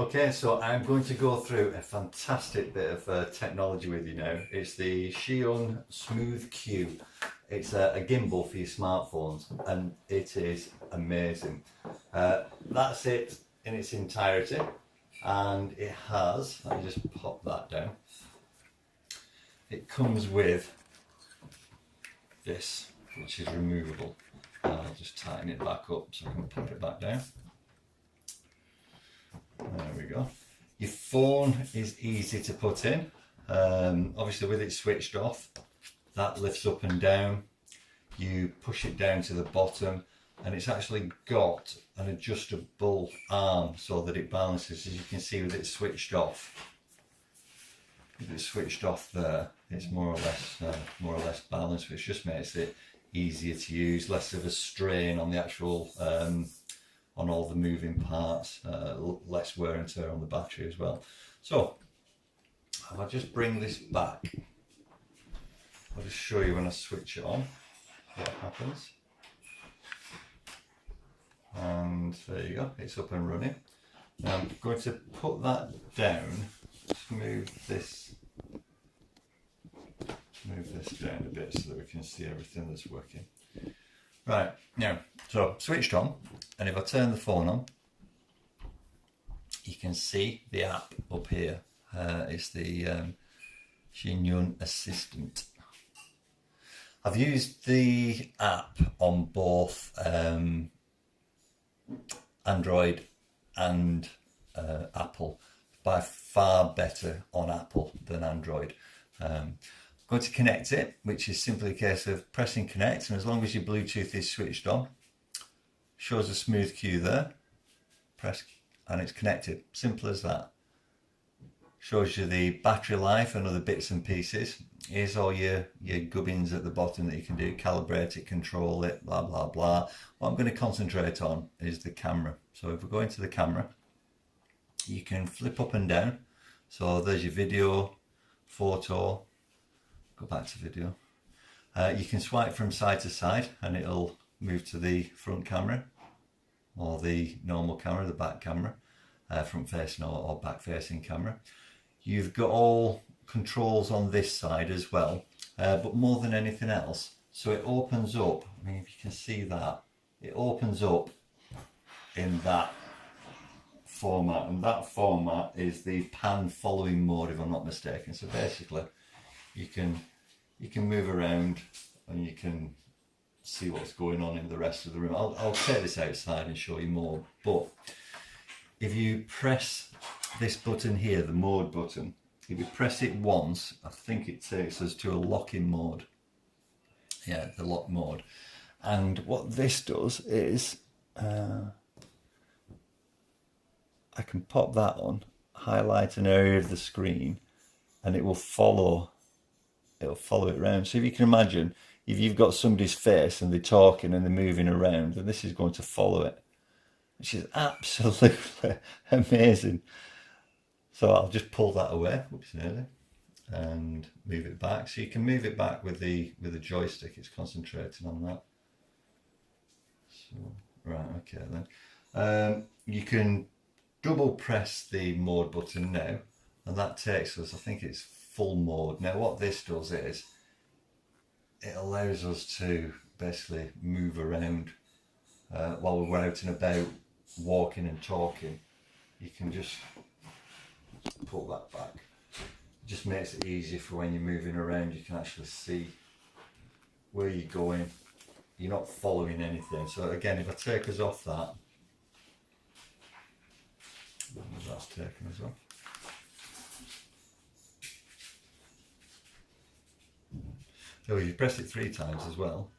Okay, so I'm going to go through a fantastic bit of technology with you now. It's the Xion Smooth Q. It's a gimbal for your smartphones and it is amazing. That's it in its entirety, and it has, let me just pop that down. It comes with this, which is removable. I'll just tighten it back up so I can pop it back down. There we go. Your phone is easy to put in. Obviously with it switched off, that lifts up and down. You push it down to the bottom and it's actually got an adjustable arm so that it balances, as you can see with it switched off. With it switched off there, it's more or less balanced, which just makes it easier to use, less of a strain on the actual on all the moving parts, less wear and tear on the battery as well. So if I just bring this back, I'll just show you when I switch it on what happens. And there you go, it's up and running. Now I'm going to put that down, just move this down a bit so that we can see everything that's working. Right, now, so switched on, and if I turn the phone on, you can see the app up here. It's the Xinyun Assistant. I've used the app on both Android and Apple. By far better on Apple than Android. Going to connect it, which is simply a case of pressing connect, and as long as your Bluetooth is switched on, shows a smooth cue there, press and it's connected. Simple as that. Shows you the battery life and other bits and pieces. Here's all your gubbins at the bottom that you can do, calibrate it, control it, blah blah blah. What I'm going to concentrate on is the camera. So if we go into the camera, you can flip up and down. So there's your video, photo. Go back to video. You can swipe from side to side and it'll move to the front camera or the normal camera, the back camera, front facing or back facing camera. You've got all controls on this side as well, but more than anything else, so it opens up, I mean if you can see that, it opens up in that format, and that format is the pan following mode if I'm not mistaken. So basically you can move around and you can see what's going on in the rest of the room. I'll take this outside and show you more, but if you press this button here, the mode button, if you press it once, I think it takes us to a lock-in mode. Yeah, the lock mode. And what this does is I can pop that on, highlight an area of the screen, and it will follow it around. So if you can imagine, if you've got somebody's face and they're talking and they're moving around, then this is going to follow it, which is absolutely amazing. So I'll just pull that away, whoops, nearly, and move it back. So you can move it back with the joystick. It's concentrating on that. So right, okay then. You can double press the mode button now, and that takes us, I think it's full mode. Now what this does is it allows us to basically move around while we're out and about walking and talking. You can just pull that back. It just makes it easier for when you're moving around, you can actually see where you're going. You're not following anything. So again, if I take us off that, that's taken as well. So if you press it 3 times as well,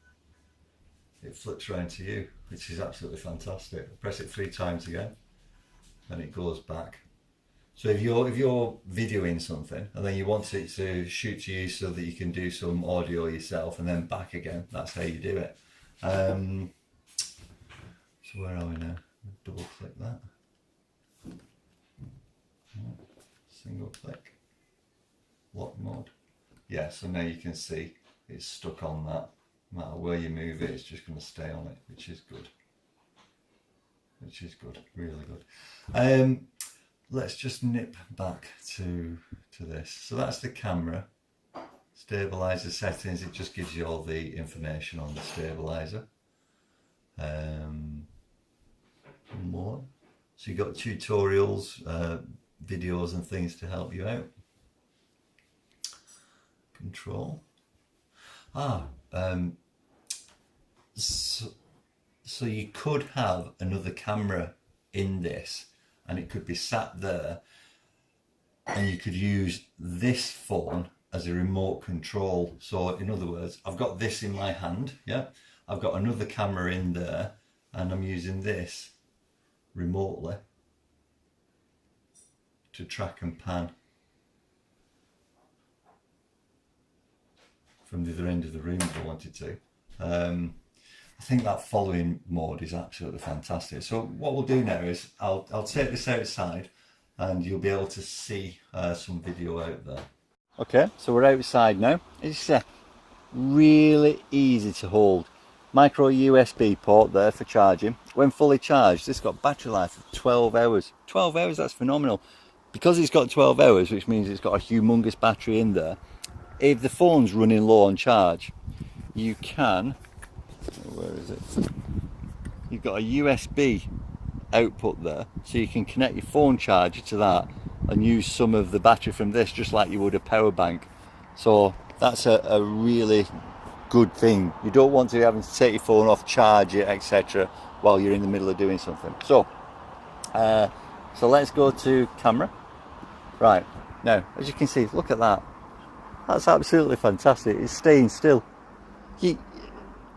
it flips around to you, which is absolutely fantastic. Press it 3 times again, and it goes back. So if you're videoing something and then you want it to shoot to you so that you can do some audio yourself and then back again, that's how you do it. So where are we now? Double click that. Single click. Lock mode. Yeah, so now you can see it's stuck on that. No matter where you move it, it's just going to stay on it, which is good. Really good. let's just nip back to this. So that's the camera. Stabilizer settings, it just gives you all the information on the stabilizer. More. So you've got tutorials, videos and things to help you out. Control. So you could have another camera in this and it could be sat there and you could use this phone as a remote control. So in other words, I've got this in my hand, yeah, I've got another camera in there and I'm using this remotely to track and pan from the other end of the room if I wanted to. I think that following mode is absolutely fantastic. So what we'll do now is I'll take this outside and you'll be able to see some video out there. Okay, so we're outside now. It's really easy to hold. Micro USB port there for charging. When fully charged, it's got battery life of 12 hours. 12 hours, that's phenomenal. Because it's got 12 hours, which means it's got a humongous battery in there, if the phone's running low on charge, you can, where is it? You've got a USB output there, so you can connect your phone charger to that and use some of the battery from this just like you would a power bank. So that's a really good thing. You don't want to be having to take your phone off, charge it, etc. while you're in the middle of doing something. So let's go to camera. Right, now as you can see, look at that. That's absolutely fantastic. It's staying still.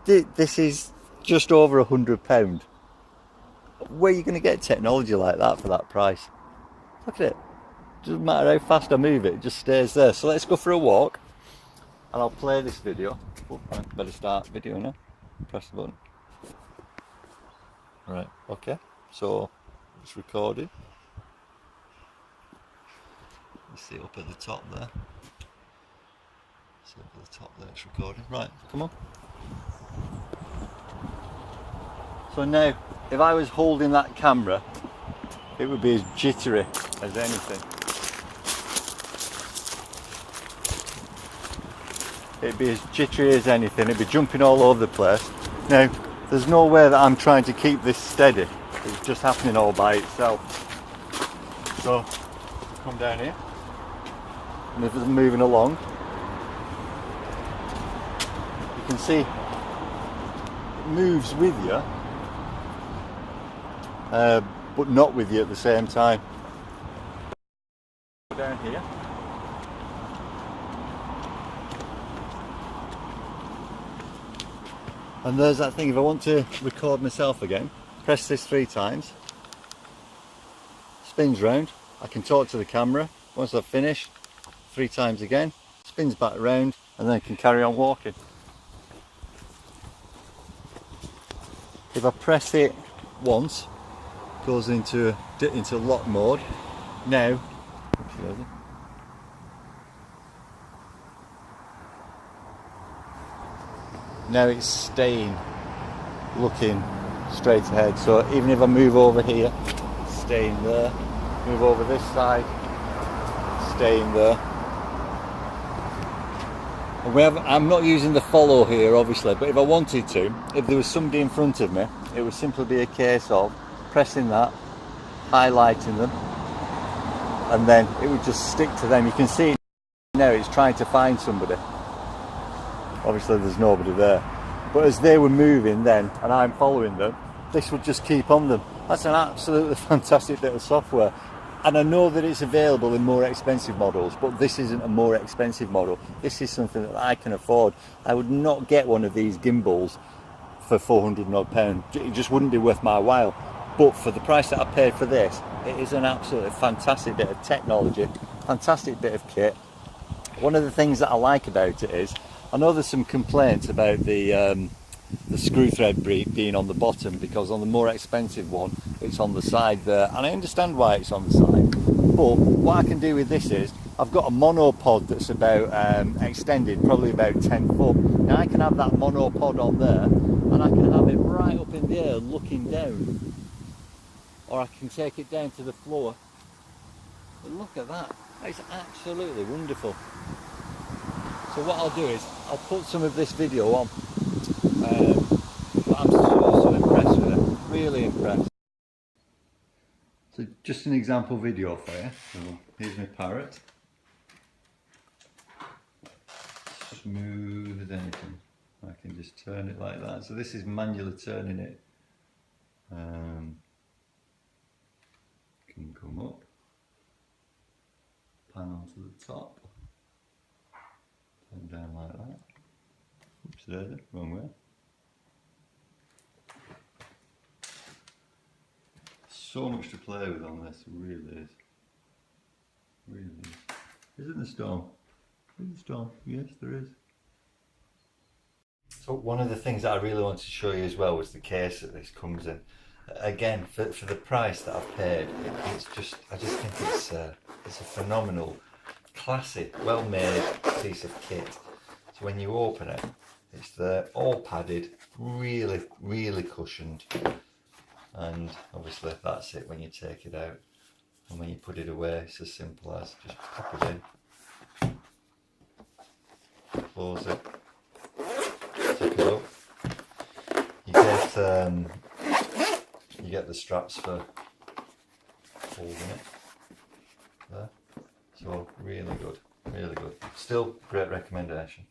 This is just over £100. Where are you going to get technology like that for that price? Look at it. Doesn't matter how fast I move it, it just stays there. So let's go for a walk and I'll play this video. Oh, I better start video now. Press the button. Right, okay. So it's recorded. You see up at the top there. See up at the top there, it's recording. Right, come on. So now, if I was holding that camera, it would be as jittery as anything. It'd be as jittery as anything, it'd be jumping all over the place. Now, there's no way that I'm trying to keep this steady. It's just happening all by itself. So, come down here. And if it's moving along, you can see it moves with you, but not with you at the same time. Down here. And there's that thing, if I want to record myself again, press this 3 times, spins round, I can talk to the camera. Once I've finished, 3 times again, spins back around, and then I can carry on walking. If I press it once, it goes into lock mode. Now, it's staying looking straight ahead. So even if I move over here, staying there. Move over this side, staying there. And I'm not using the follow here obviously, but if I wanted to, if there was somebody in front of me, it would simply be a case of pressing that, highlighting them, and then it would just stick to them. You can see now it's trying to find somebody. Obviously there's nobody there, but as they were moving then and I'm following them, this would just keep on them. That's an absolutely fantastic bit of software, and I know that it's available in more expensive models, but this isn't a more expensive model. This is something that I can afford. I would not get one of these gimbals for £400 odd. It just wouldn't be worth my while. But for the price that I paid for this, it is an absolutely fantastic bit of technology, fantastic bit of kit. One of the things that I like about it is, I know there's some complaints about the screw thread being on the bottom, because on the more expensive one it's on the side there, and I understand why it's on the side, but what I can do with this is I've got a monopod that's about extended, probably about 10 foot. Now I can have that monopod on there and I can have it right up in the air looking down, or I can take it down to the floor But look at that. It's absolutely wonderful. So what I'll do is I'll put some of this video on. But I'm so impressed with it. Really impressed. So just an example video for you. So here's my parrot. Smooth as anything. I can just turn it like that. So this is manually turning it. Can come up, pan onto the top, turn down like that. Oops, there, wrong way. So much to play with on this, really is. Really is. Isn't there storm? Is there storm? Yes, there is. So one of the things that I really wanted to show you as well was the case that this comes in. Again, for the price that I've paid, I just think it's a phenomenal, classic, well-made piece of kit. So when you open it, it's there, all padded, really, really cushioned, and obviously that's it when you take it out. And when you put it away, it's as simple as just pop it in, close it, zip it up. You get the straps for holding it there. So really good, really good. Still great recommendation.